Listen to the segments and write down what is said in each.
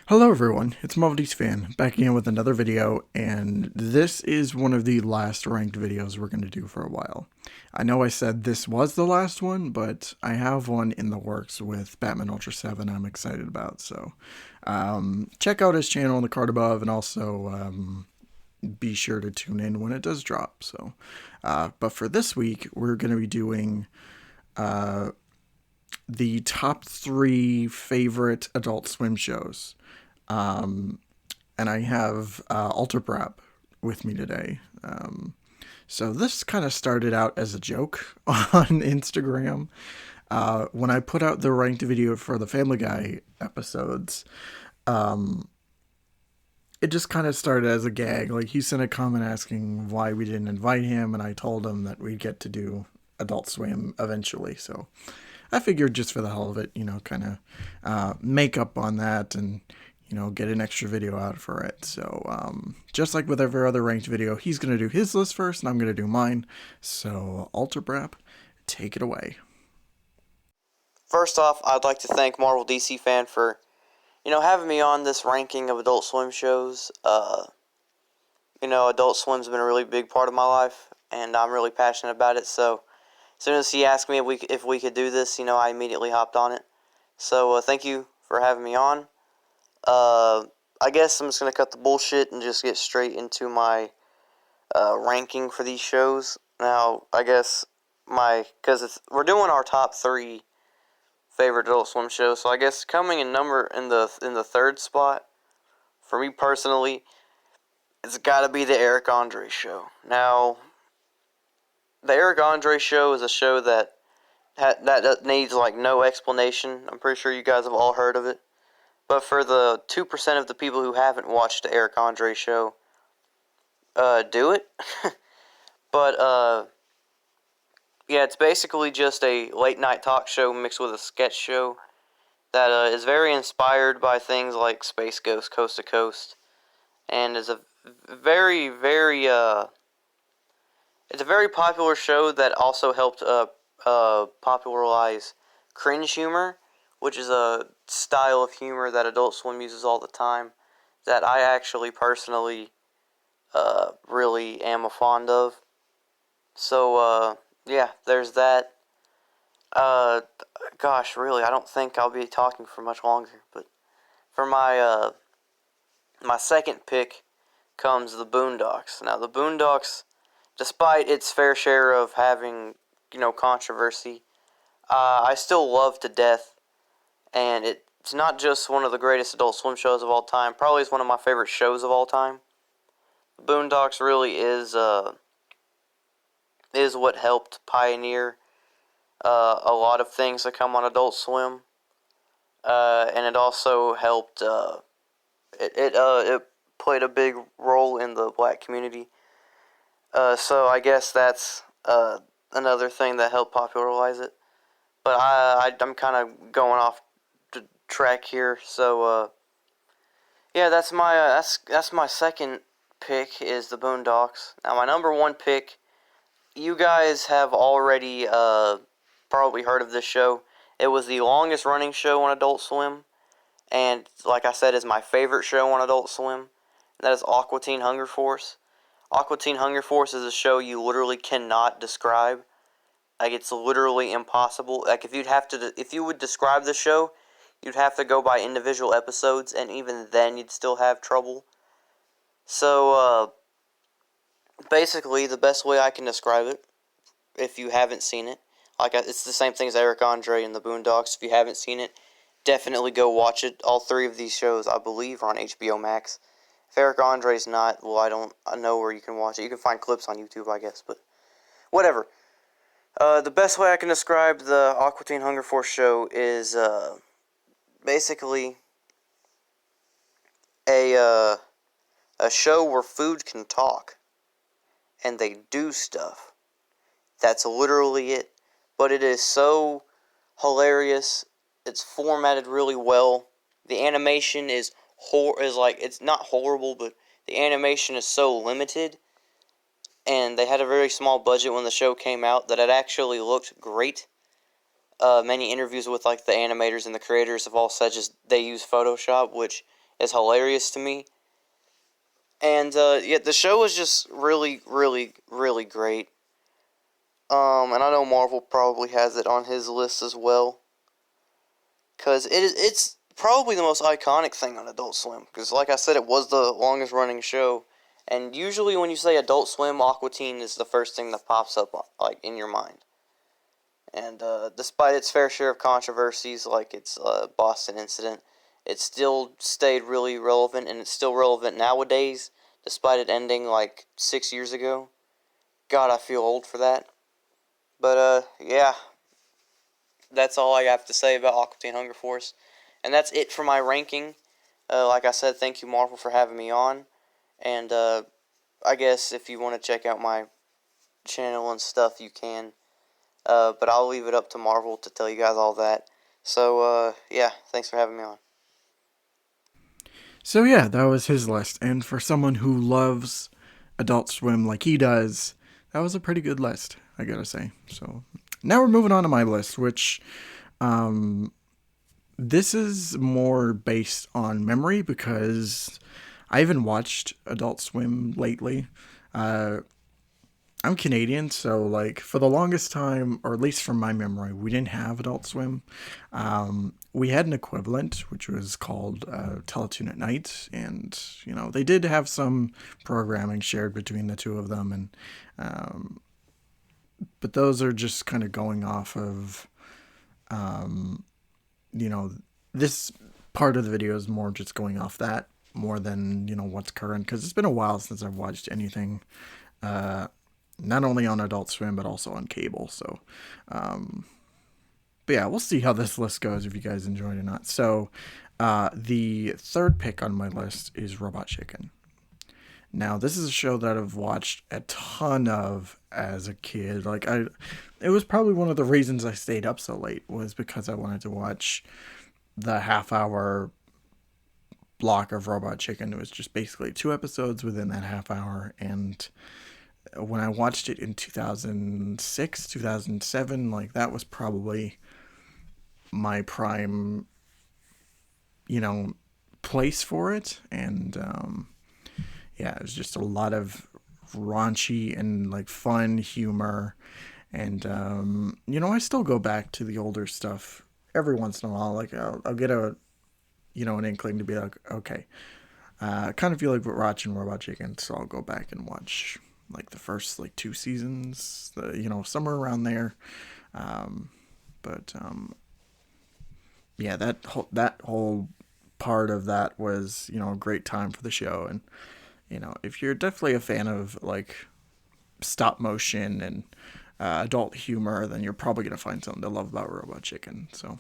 Hello everyone, it's Melodies Fan, back again with another video, and this is one of the last ranked videos we're going to do for a while. I know I said this was the last one, but I have one in the works with Batman Ultra 7 I'm excited about, so check out his channel in the card above, and also be sure to tune in when it does drop. So, but for this week, we're going to be doing the top 3 favorite Adult Swim shows. And I have Alterbrap with me today. So this kind of started out as a joke on Instagram. When I put out the ranked video for the Family Guy episodes, it just kind of started as a gag. Like, he sent a comment asking why we didn't invite him, and I told him that we'd get to do Adult Swim eventually. So I figured, just for the hell of it, kind of make up on that and, get an extra video out for it. So just like with every other ranked video, he's going to do his list first, and I'm going to do mine. So, Alterbrap, take it away. First off, I'd like to thank Marvel DC Fan for, having me on this ranking of Adult Swim shows. Adult Swim's been a really big part of my life, and I'm really passionate about it. So, as soon as he asked me if we could do this, I immediately hopped on it. So, thank you for having me on. I guess I'm just going to cut the bullshit and just get straight into my ranking for these shows. Now, I guess because we're doing our top 3 favorite Adult Swim shows, so I guess coming in the third spot, for me personally, it's got to be the Eric Andre show. Now, the Eric Andre show is a show that needs no explanation. I'm pretty sure you guys have all heard of it. But for the 2% of the people who haven't watched the Eric Andre show, do it. But, yeah, it's basically just a late-night talk show mixed with a sketch show that is very inspired by things like Space Ghost Coast to Coast, and is a very, very, it's a very popular show that also helped popularize cringe humor, which is a style of humor that Adult Swim uses all the time, that I actually personally really am a fond of. So, yeah, there's that. Gosh, really, I don't think I'll be talking for much longer, but for my second pick comes the Boondocks. Now, the Boondocks, despite its fair share of having, controversy, I still love to death, and it's not just one of the greatest Adult Swim shows of all time, probably is one of my favorite shows of all time. The Boondocks really is what helped pioneer a lot of things that come on Adult Swim, and it also helped. It played a big role in the black community. So I guess that's another thing that helped popularize it. But I'm kind of going off the track here. So yeah, that's my second pick is the Boondocks. Now my number 1 pick, you guys have already probably heard of this show. It was the longest running show on Adult Swim, and like I said, is my favorite show on Adult Swim. That is Aqua Teen Hunger Force. Aqua Teen Hunger Force is a show you literally cannot describe. Like, it's literally impossible. Like, if you would describe the show, you'd have to go by individual episodes, and even then you'd still have trouble. So, basically, the best way I can describe it, if you haven't seen it, it's the same thing as Eric Andre and the Boondocks. If you haven't seen it, definitely go watch it. All 3 of these shows, I believe, are on HBO Max. If Eric Andre's not, well, I know where you can watch it. You can find clips on YouTube, I guess, but whatever. The best way I can describe the Aqua Teen Hunger Force show is basically a show where food can talk, and they do stuff. That's literally it. But it is so hilarious. It's formatted really well. The animation is it's not horrible, but the animation is so limited, and they had a very small budget when the show came out, that it actually looked great. Many interviews with the animators and the creators have all said just they use Photoshop, which is hilarious to me. And yeah, the show is just really, really, really great. And I know Marvel probably has it on his list as well, because it's probably the most iconic thing on Adult Swim. Because like I said, it was the longest running show, and usually when you say Adult Swim, Aqua Teen is the first thing that pops up like in your mind. And despite its fair share of controversies, like its Boston incident, it still stayed really relevant, and it's still relevant nowadays, despite it ending like 6 years ago. God, I feel old for that. But yeah, that's all I have to say about Aqua Teen Hunger Force, and that's it for my ranking. Like I said, thank you Marvel for having me on, and I guess if you want to check out my channel and stuff, you can. But I'll leave it up to Marvel to tell you guys all that. So, yeah, thanks for having me on. So yeah, that was his list, and for someone who loves Adult Swim like he does, that was a pretty good list, I gotta say. So now we're moving on to my list, which this is more based on memory because I haven't watched Adult Swim lately. I'm Canadian, so like for the longest time, or at least from my memory, we didn't have Adult Swim. We had an equivalent, which was called Teletoon at Night, and they did have some programming shared between the two of them, and but those are just kind of going off of you know this part of the video is more just going off that more than what's current because it's been a while since I've watched anything. Not only on Adult Swim but also on cable. So, but yeah, we'll see how this list goes if you guys enjoy it or not. So, the third pick on my list is Robot Chicken. Now, this is a show that I've watched a ton of as a kid. It was probably one of the reasons I stayed up so late was because I wanted to watch the half-hour block of Robot Chicken. It was just basically 2 episodes within that half hour, and when I watched it in 2006, 2007, like that was probably my prime, place for it. And yeah, it was just a lot of raunchy and like fun humor. And, I still go back to the older stuff every once in a while. Like I'll get an inkling to be like, okay, I kind of feel like watching Robot Chicken, so I'll go back and watch like the first like 2 seasons, somewhere around there. But yeah, that whole part of that was a great time for the show, and if you're definitely a fan of like stop motion and adult humor, then you're probably gonna find something to love about Robot Chicken. So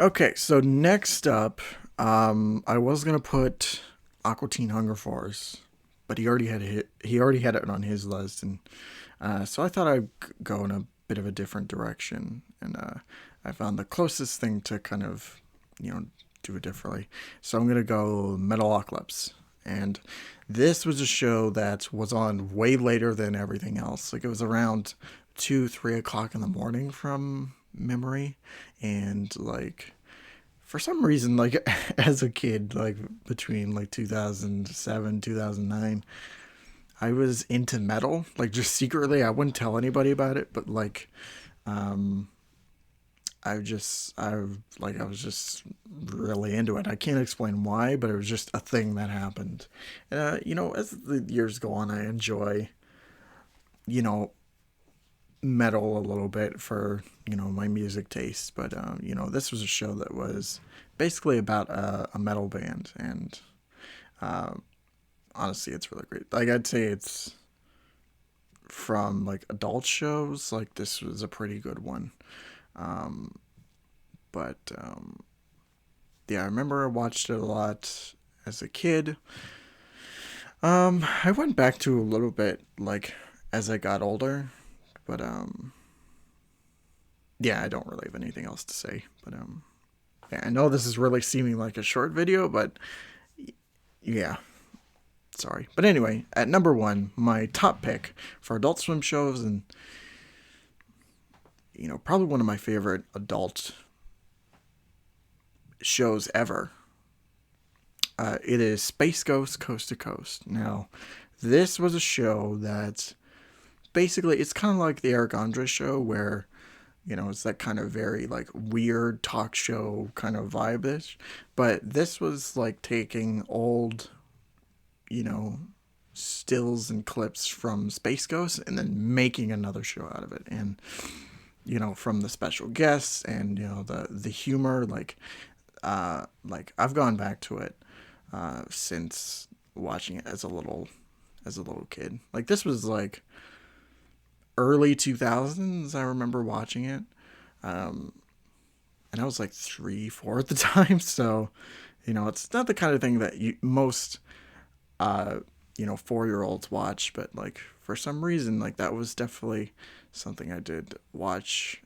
okay, so next up, I was gonna put Aqua Teen Hunger Force, but he already had it on his list, and so I thought I'd go in a bit of a different direction, and I found the closest thing to kind of do it differently. So I'm gonna go Metalocalypse, and this was a show that was on way later than everything else. Like it was around 2, 3 o'clock in the morning from memory, and like for some reason, like as a kid, like between like 2007, 2009, I was into metal, like just secretly. I wouldn't tell anybody about it, but like, um, I was just really into it. I can't explain why, but it was just a thing that happened. As the years go on, I enjoy, you know, metal a little bit for my music taste, but this was a show that was basically about a metal band, and uh, honestly, it's really great. Like I'd say it's from like adult shows, like this was a pretty good one. But yeah, I remember I watched it a lot as a kid. I went back to a little bit like as I got older, but yeah, I don't really have anything else to say. But yeah, I know this is really seeming like a short video, but yeah, sorry. But anyway, at number one, my top pick for Adult Swim shows, and probably one of my favorite adult shows ever, It is Space Ghost Coast to Coast. Now, this was a show that basically it's kind of like the Eric Andre show where it's that kind of very like weird talk show kind of vibe-ish. But this was like taking old, you know, stills and clips from Space Ghost and then making another show out of it. And from the special guests and the humor, like I've gone back to it since watching it as a little kid. Like this was like early 2000s. I remember watching it, and I was like 3, 4 at the time. So it's not the kind of thing that most 4-year-olds watch, but like for some reason, like that was definitely something I did watch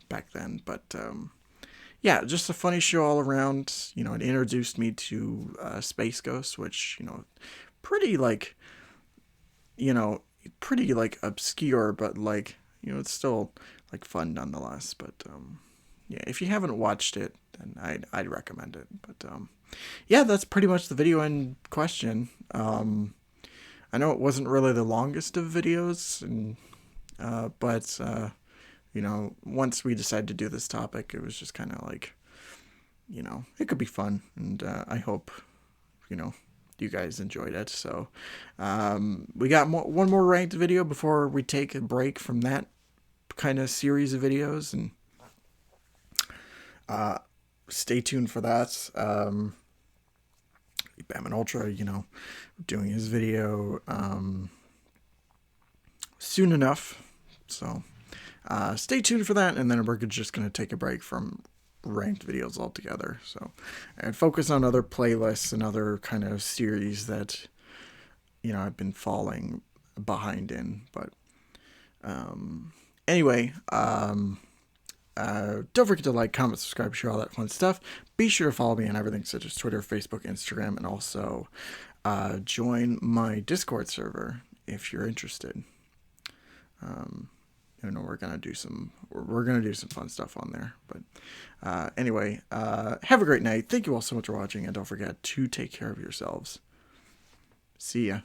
back then. But yeah, just a funny show all around. It introduced me to Space Ghost, which pretty like you know pretty like obscure, but like it's still like fun nonetheless. But yeah, if you haven't watched it, then I'd recommend it. But yeah, that's pretty much the video in question. I know it wasn't really the longest of videos, and but once we decided to do this topic, it was just kind of like, it could be fun, and I hope, you guys enjoyed it. So, we got one more ranked video before we take a break from that kind of series of videos, and stay tuned for that. Batman Ultra, doing his video soon enough. So stay tuned for that, and then we're just going to take a break from ranked videos altogether. So, and focus on other playlists and other kind of series that I've been falling behind in. But anyway, don't forget to like, comment, subscribe, share all that fun stuff. Be sure to follow me on everything such as Twitter, Facebook, Instagram, and also join my Discord server if you're interested. We're gonna do some fun stuff on there. But anyway, have a great night. Thank you all so much for watching, and don't forget to take care of yourselves. See ya.